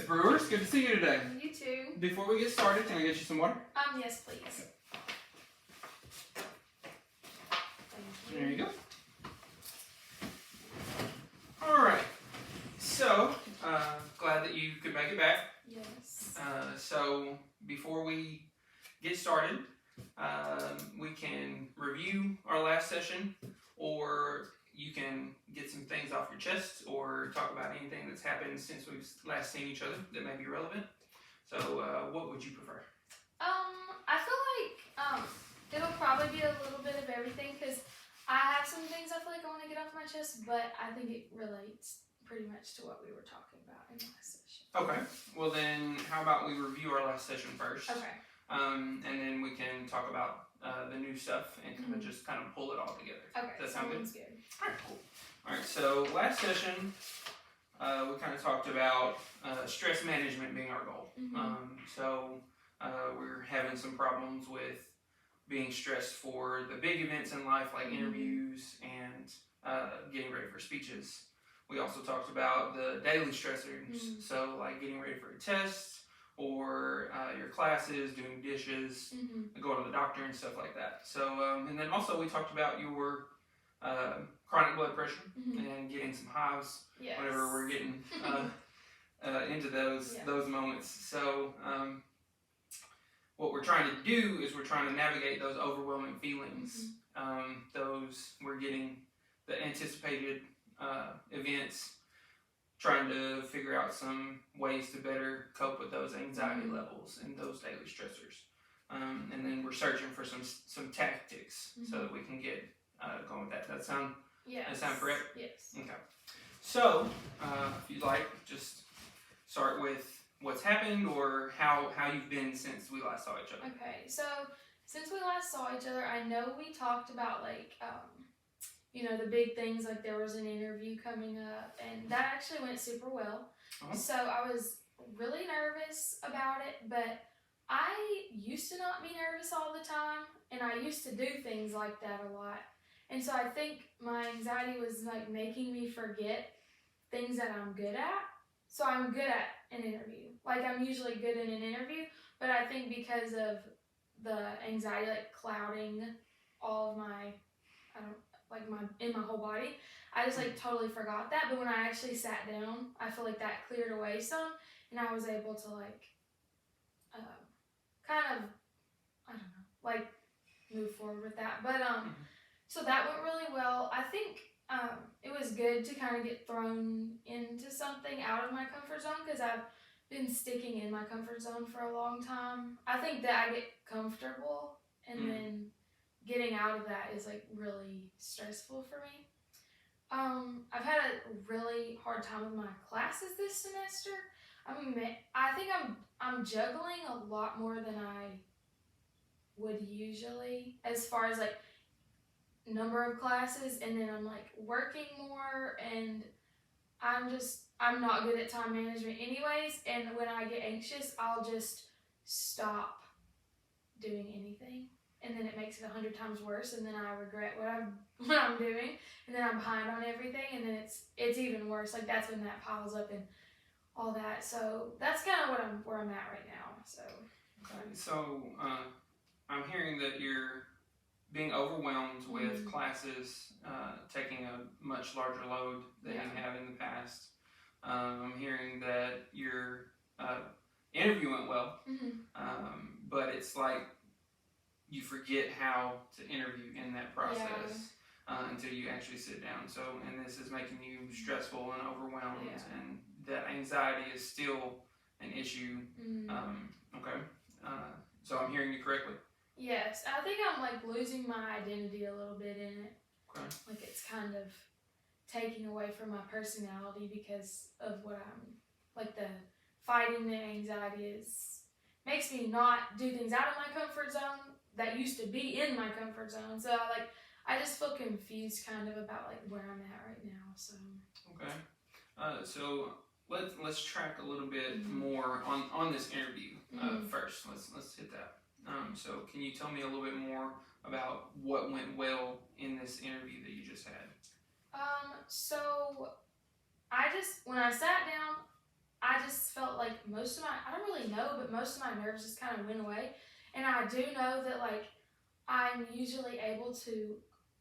Miss Brewers. Good to see you today. You too. Before we get started, can I get you some water? Yes, please. Thank you. There you go. All right. So, glad that you could make it back. Yes. So, before we get started, we can review our last session, or you can get some things off your chest, or talk about anything that's happened since we've last seen each other that may be relevant. So, what would you prefer? I feel like it'll probably be a little bit of everything because I have some things I feel like I want to get off my chest, but I think it relates pretty much to what we were talking about in the last session. Okay. Well, then, how about we review our last session first? Okay. And then we can talk about the new stuff and kind of just kind of pull it all together. Okay. Does that sound good? Sounds good. All right, cool. All right, so last session, we kind of talked about stress management being our goal. So we're having some problems with being stressed for the big events in life, like interviews and getting ready for speeches. We also talked about the daily stressors, so like getting ready for a test, or your classes, doing dishes, going to the doctor and stuff like that. So, and then also we talked about your chronic blood pressure and getting some hives whenever we're getting into those moments. So, what we're trying to do is we're trying to navigate those overwhelming feelings. We're getting the anticipated events, trying to figure out some ways to better cope with those anxiety levels and those daily stressors. And then we're searching for some tactics so that we can get going with that. Does that sound correct? Yes. Okay. So, if you'd like, just start with what's happened or how you've been since we last saw each other. Okay, so since we last saw each other, I know we talked about like the big things, like there was an interview coming up, and that actually went super well. So I was really nervous about it, but I used to not be nervous all the time, and I used to do things like that a lot. And so I think my anxiety was like making me forget things that I'm good at. So I'm good at an interview. Like I'm usually good in an interview, but I think because of the anxiety like clouding all of my in my whole body, I just like totally forgot that. But when I actually sat down, I feel like that cleared away some, and I was able to like kind of, I don't know, like move forward with that. But so that went really well. I think it was good to kind of get thrown into something out of my comfort zone because I've been sticking in my comfort zone for a long time. I think that I get comfortable and then getting out of that is like really stressful for me. I've had a really hard time with my classes this semester. I think I'm juggling a lot more than I would usually as far as like number of classes, and then I'm like working more, and I'm not good at time management anyways, and when I get anxious I'll just stop doing anything, and then it makes it 100 times worse, and then I regret what I'm doing, and then I'm behind on everything, and then it's even worse. Like that's when that piles up and all that. So that's kind of where I'm at right now. So okay. So I'm hearing that you're being overwhelmed with classes, taking a much larger load than you have in the past. I'm hearing that your interview went well, but it's like you forget how to interview in that process until you actually sit down. So, and this is making you stressful and overwhelmed, and that anxiety is still an issue. Okay. So I'm hearing you correctly. Yes, I think I'm like losing my identity a little bit in it. Okay. Like it's kind of taking away from my personality because of what I'm like. The fighting the anxiety makes me not do things out of my comfort zone that used to be in my comfort zone. So I just feel confused kind of about like where I'm at right now. So okay. So let's track a little bit more on this interview first. Let's hit that. So can you tell me a little bit more about what went well in this interview that you just had? So when I sat down, I just felt like most of my, I don't really know, but most of my nerves just kind of went away. And I do know that like I'm usually able to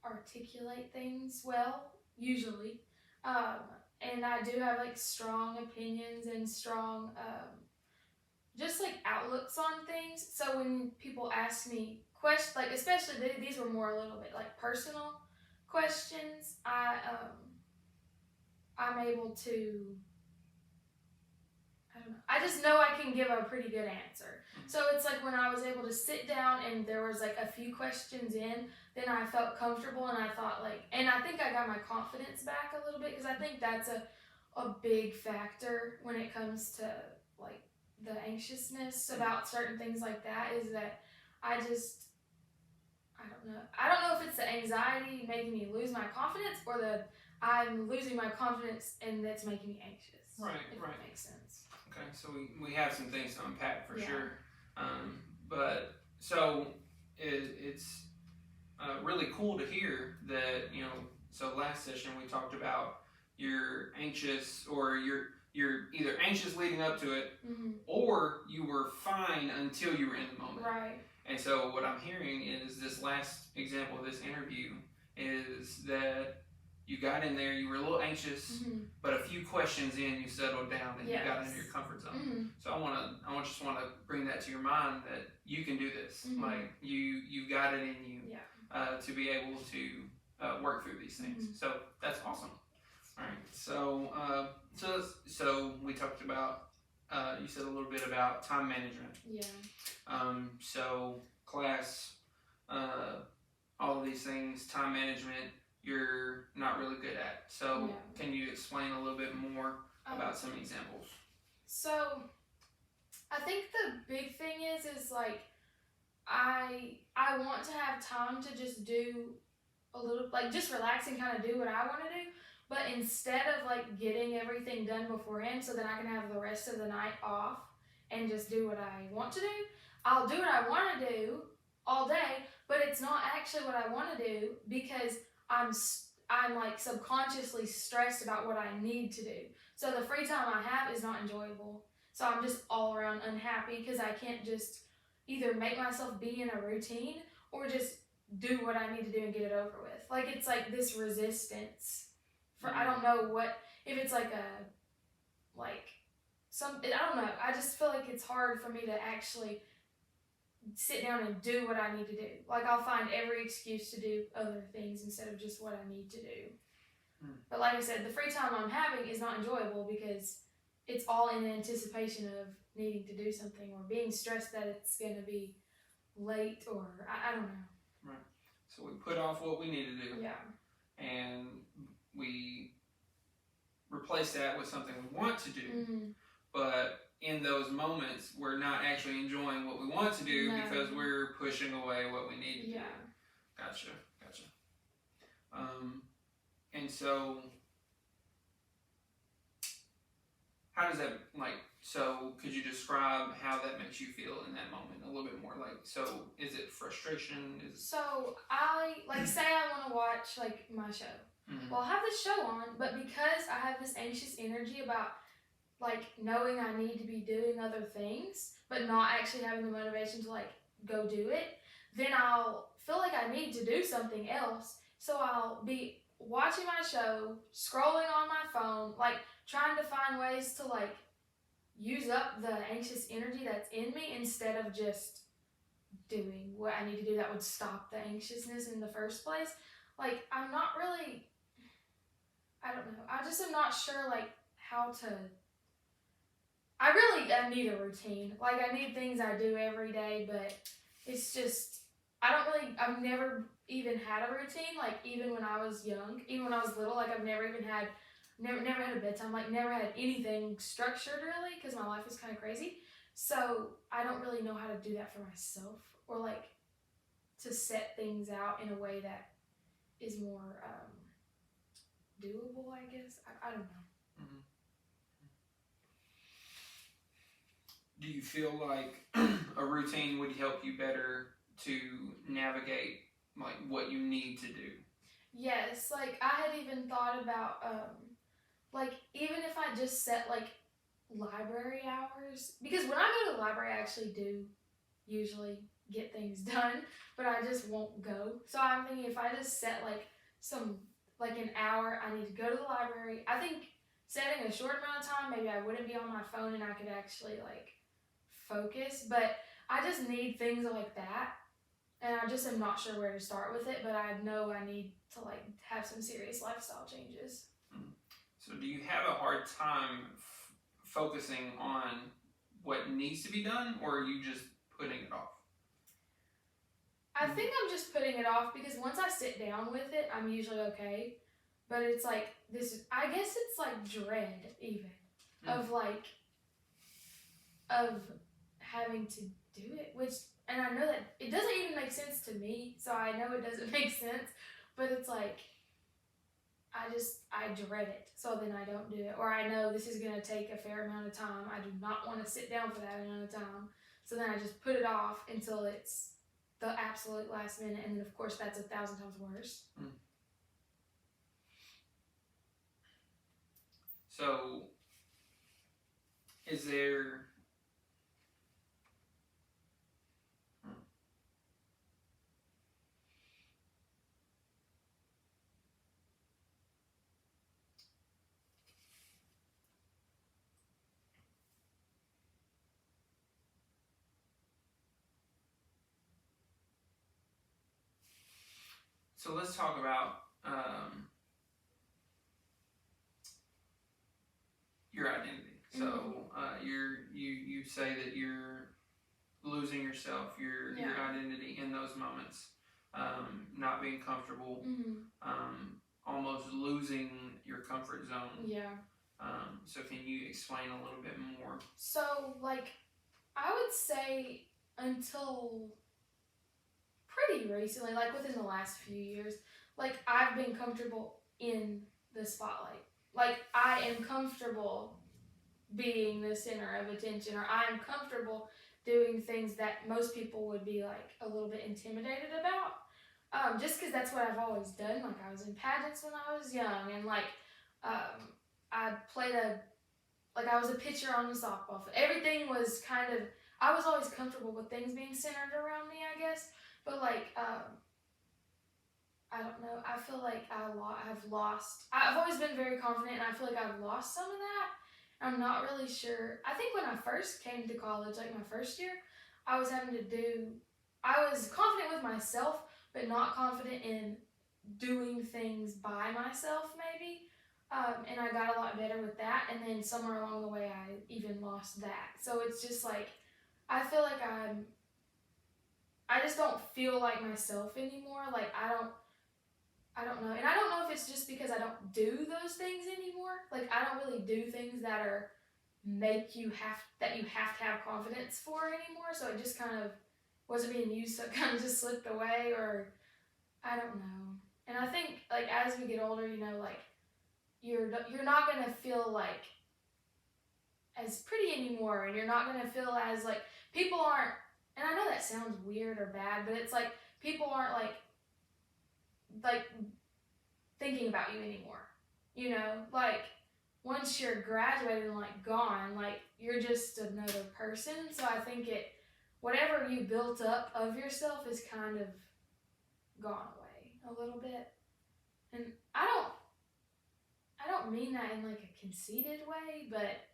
articulate things well, usually. Um, and I do have like strong opinions and strong, just like outlooks on things. So when people ask me questions, like especially these were more a little bit like personal questions, I'm able to, I don't know. I just know I can give a pretty good answer. So it's like when I was able to sit down and there was like a few questions in, then I felt comfortable and I thought like, and I think I got my confidence back a little bit because I think that's a big factor when it comes to like the anxiousness about certain things like that is that I just, I don't know. I don't know if it's the anxiety making me lose my confidence or the I'm losing my confidence and that's making me anxious. Right, if right. That makes sense. Okay, so we have some things to unpack for Yeah. sure. But so it's really cool to hear that, you know, so last session we talked about you're anxious or you're either anxious leading up to it or you were fine until you were in the moment. Right. And so what I'm hearing is this last example of this interview is that you got in there, you were a little anxious, but a few questions in, you settled down and you got into your comfort zone. So I just want to bring that to your mind that you can do this. Like you got it in you to be able to work through these things. So that's awesome. All right. So we talked about you said a little bit about time management. Yeah. So class, all of these things, time management, you're not really good at. So can you explain a little bit more about some examples? So I think the big thing is like I want to have time to just do a little, like just relax and kind of do what I want to do. But instead of like getting everything done beforehand so that I can have the rest of the night off and just do what I want to do, I'll do what I want to do all day, but it's not actually what I want to do because I'm like subconsciously stressed about what I need to do. So the free time I have is not enjoyable. So I'm just all around unhappy because I can't just either make myself be in a routine or just do what I need to do and get it over with. Like it's like this resistance for I don't know what if it's like I don't know. I just feel like it's hard for me to actually sit down and do what I need to do. Like I'll find every excuse to do other things instead of just what I need to do. But like I said, the free time I'm having is not enjoyable because it's all in anticipation of needing to do something or being stressed that it's going to be late or I don't know. Right. So we put off what we need to do. Yeah. And we replace that with something we want to do. But in those moments, we're not actually enjoying what we want to do because we're pushing away what we need to do. Gotcha. And so, how does that, so could you describe how that makes you feel in that moment a little bit more? So is it frustration? So say I want to watch my show. Well, I'll have this show on, but because I have this anxious energy about knowing I need to be doing other things, but not actually having the motivation to go do it, then I'll feel like I need to do something else. So I'll be watching my show, scrolling on my phone, trying to find ways to use up the anxious energy that's in me instead of just doing what I need to do that would stop the anxiousness in the first place. I'm not really, I don't know. I just am not sure how to. I need a routine. I need things I do every day, but it's just I've never even had a routine. Even when I was young, even when I was little, I've never even had, never had a bedtime. Never had anything structured really, because my life was kind of crazy. So I don't really know how to do that for myself, or to set things out in a way that is more doable, I guess. I don't know. Mm-hmm. Do you feel like a routine would help you better to navigate what you need to do? Yes, I had even thought about even if I just set library hours, because when I go to the library, I actually do usually get things done, but I just won't go. So I'm thinking if I just set like an hour, I need to go to the library. I think setting a short amount of time, maybe I wouldn't be on my phone and I could actually like focus, but I just need things like that. And I just am not sure where to start with it, but I know I need to like have some serious lifestyle changes. So do you have a hard time focusing on what needs to be done, or are you just putting it off? I think I'm just putting it off because once I sit down with it, I'm usually okay. But it's like I guess it's like dread even of having to do it, and I know that it doesn't even make sense to me, so I know it doesn't make sense, but it's like I dread it, so then I don't do it. Or I know this is going to take a fair amount of time. I do not want to sit down for that amount of time, so then I just put it off until it's the absolute last minute, and then of course that's 1,000 times worse. So, is there... So let's talk about your identity. So you say that you're losing yourself, your identity in those moments, not being comfortable, almost losing your comfort zone. Yeah. So can you explain a little bit more? So like, I would say until pretty recently, like within the last few years, like I've been comfortable in the spotlight. Like I am comfortable being the center of attention, or I am comfortable doing things that most people would be like a little bit intimidated about. Just because that's what I've always done. Like I was in pageants when I was young, and like I played I was a pitcher on the softball field. Everything was kind of, I was always comfortable with things being centered around me, I guess. But like, I don't know. I feel like I've always been very confident, and I feel like I've lost some of that. I'm not really sure. I think when I first came to college, like my first year, I was confident with myself, but not confident in doing things by myself, maybe. And I got a lot better with that, and then somewhere along the way, I even lost that. So it's just like, I feel like I just don't feel like myself anymore. Like I don't know. And I don't know if it's just because I don't do those things anymore. Like I don't really do things that you have to have confidence for anymore. So it just kind of wasn't being used, so it kind of just slipped away, or I don't know. And I think like as we get older, you know, like you're not gonna feel like as pretty anymore, and you're not gonna feel as like people aren't. And I know that sounds weird or bad, but it's like people aren't like thinking about you anymore. You know, like once you're graduated and like gone, like you're just another person. So I think whatever you built up of yourself is kind of gone away a little bit. And I don't mean that in like a conceited way, but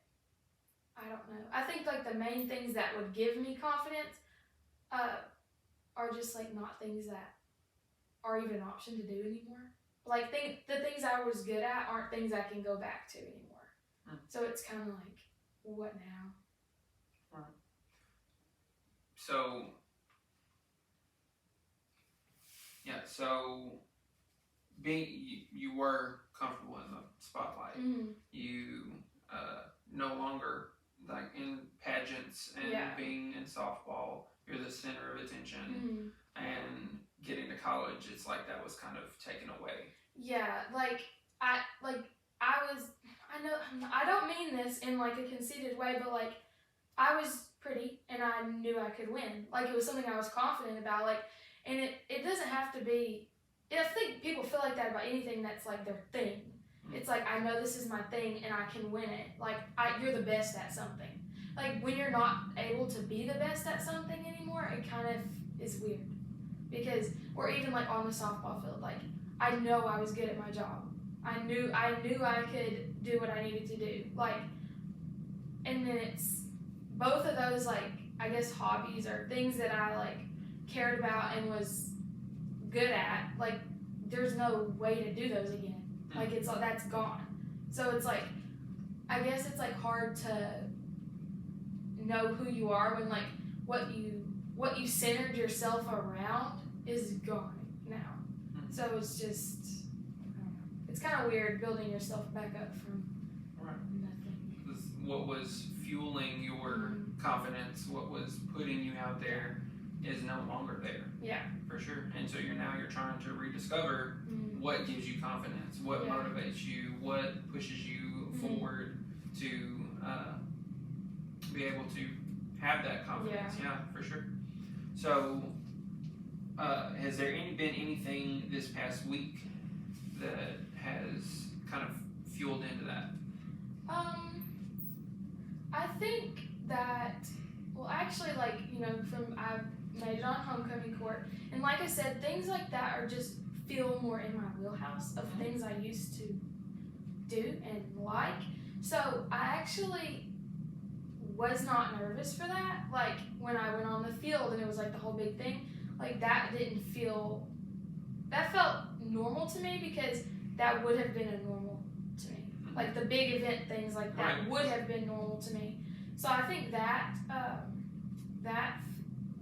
I don't know. I think like the main things that would give me confidence are just like not things that are even an option to do anymore. Like the things I was good at aren't things I can go back to anymore. So it's kind of like, what now? Right. So you were comfortable in the spotlight. You no longer like in pageants and being in softball, you're the center of attention. And getting to college, it's like that was kind of taken away. Yeah, I don't mean this in like a conceited way, but like I was pretty and I knew I could win. Like it was something I was confident about. Like, and it doesn't have to be. I think people feel like that about anything that's like their thing. It's like, I know this is my thing and I can win it. Like, you're the best at something. Like, when you're not able to be the best at something anymore, it kind of is weird. Because, or even like on the softball field, like, I know I was good at my job. I knew I could do what I needed to do. Like, and then it's both of those, like, I guess hobbies or things that I like cared about and was good at, like, there's no way to do those again. Like, it's like, that's gone. So it's like, I guess it's like hard to know who you are when like what you centered yourself around is gone now. So it's just, I don't know. It's kind of weird building yourself back up from nothing. What was fueling your confidence, what was putting you out there, is no longer there. Yeah. For sure. And so you're trying to rediscover what gives you confidence, what motivates you, what pushes you forward to be able to have that confidence. Yeah, for sure. So has there been anything this past week that has kind of fueled into that? I think that, well, actually, like, you know, I've made it on homecoming court, and like I said, things like that are just feel more in my wheelhouse of things I used to do and like. So I actually was not nervous for that. Like, when I went on the field and it was like the whole big thing, like, that felt normal to me, because that would have been a normal to me. Like, the big event things like that would have been normal to me. So I think that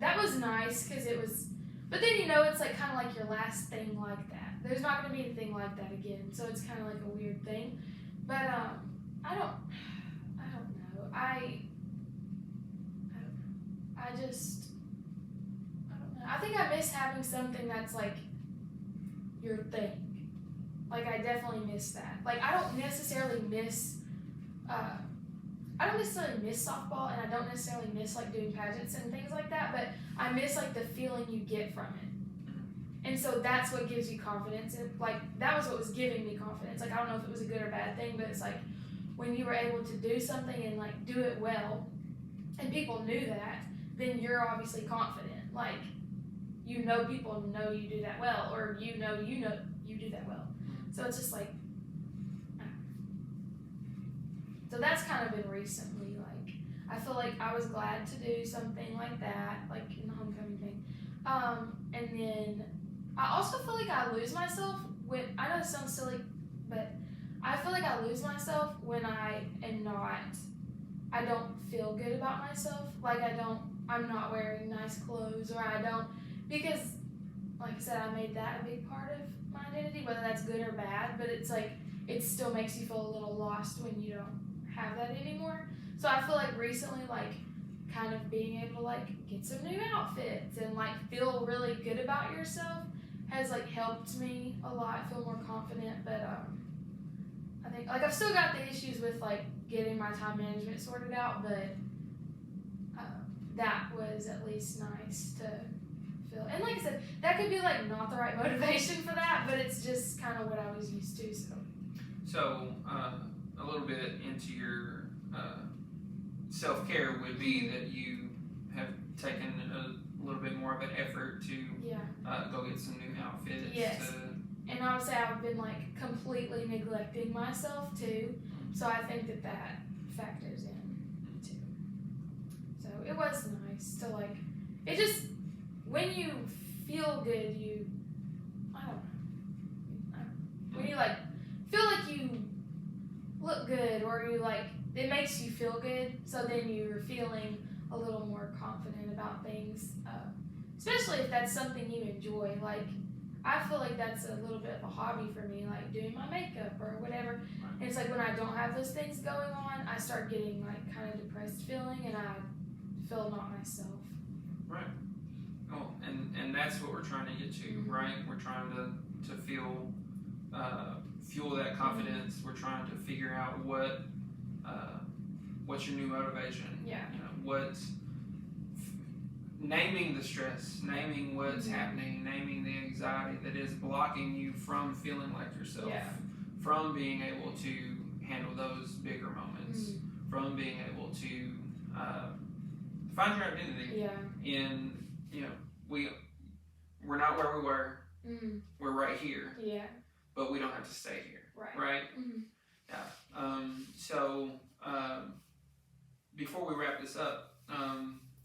that was nice, because it was, but then, you know, it's like kind of like your last thing like that. There's not going to be anything like that again, so it's kind of like a weird thing. But I don't know. I think I miss having something that's like your thing. Like, I definitely miss that. Like, I don't necessarily miss softball, and I don't necessarily miss like doing pageants and things like that, but I miss like the feeling you get from it. And so that's what gives you confidence. And like, that was what was giving me confidence. Like, I don't know if it was a good or bad thing, but it's like when you were able to do something and like do it well, and people knew that, then you're obviously confident. Like, you know, people know you do that well, or you know you do that well. So it's just like, so that's kind of been recently. Like, I feel like I was glad to do something like that, like in the homecoming thing. And then I also feel like I lose myself when, I know it sounds silly, but I feel like I lose myself when I don't feel good about myself. Like, I'm not wearing nice clothes, or because, like I said, I made that a big part of my identity, whether that's good or bad, but it's like, it still makes you feel a little lost when you don't have that anymore. So I feel like recently, like, kind of being able to like get some new outfits and like feel really good about yourself has like helped me a lot, feel more confident. But I think, like, I've still got the issues with like getting my time management sorted out, but that was at least nice to feel. And like I said, that could be like not the right motivation for that, but it's just kind of what I was used to. So a little bit into your self-care would be that you have taken a little bit more of an effort to go get some new outfits. Yes. And I would say I've been like completely neglecting myself too. So I think that factors in too. So it was nice to like, it just, when you feel good, when you like feel like you look good, or you like, it makes you feel good, so then you're feeling a little more confident about things, especially if that's something you enjoy. Like, I feel like that's a little bit of a hobby for me, like doing my makeup or whatever. And it's like when I don't have those things going on, I start getting like kind of depressed feeling, and I feel not myself. Right. Oh, and that's what we're trying to get to, right? We're trying to feel fuel that confidence. We're trying to figure out what's your new motivation. Yeah. You know, naming the stress, naming what's happening, naming the anxiety that is blocking you from feeling like yourself, from being able to handle those bigger moments, from being able to find your identity in, we're not where we were, we're right here, but we don't have to stay here, right? So before we wrap this up,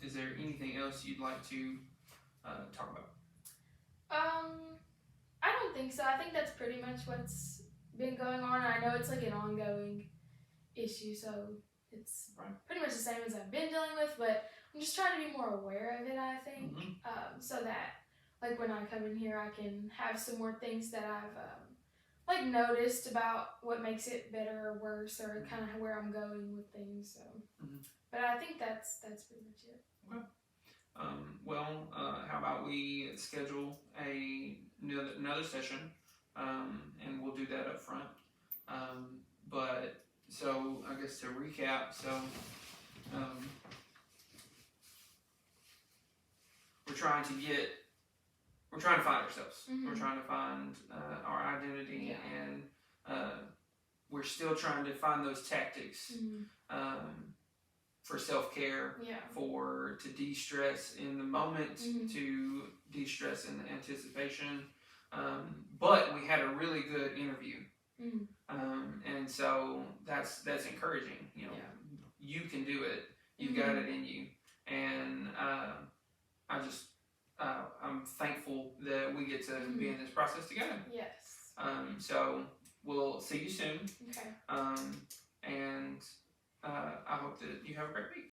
is there anything else you'd like to talk about? I don't think so. I think that's pretty much what's been going on. I know it's like an ongoing issue, so it's pretty much the same as I've been dealing with, but I'm just trying to be more aware of it, I think, so that like when I come in here, I can have some more things that I've like noticed about what makes it better or worse, or kind of where I'm going with things. So, but I think that's pretty much it. Okay. How about we schedule another session, and we'll do that up front. But so I guess to recap, we're trying to find ourselves. We're trying to find our identity, and we're still trying to find those tactics for self-care, to de-stress in the moment, to de-stress in the anticipation. But we had a really good interview, and so that's encouraging. You can do it. You've got it in you, and I'm thankful that we get to be in this process together. Yes. So we'll see you soon. Okay. And I hope that you have a great week.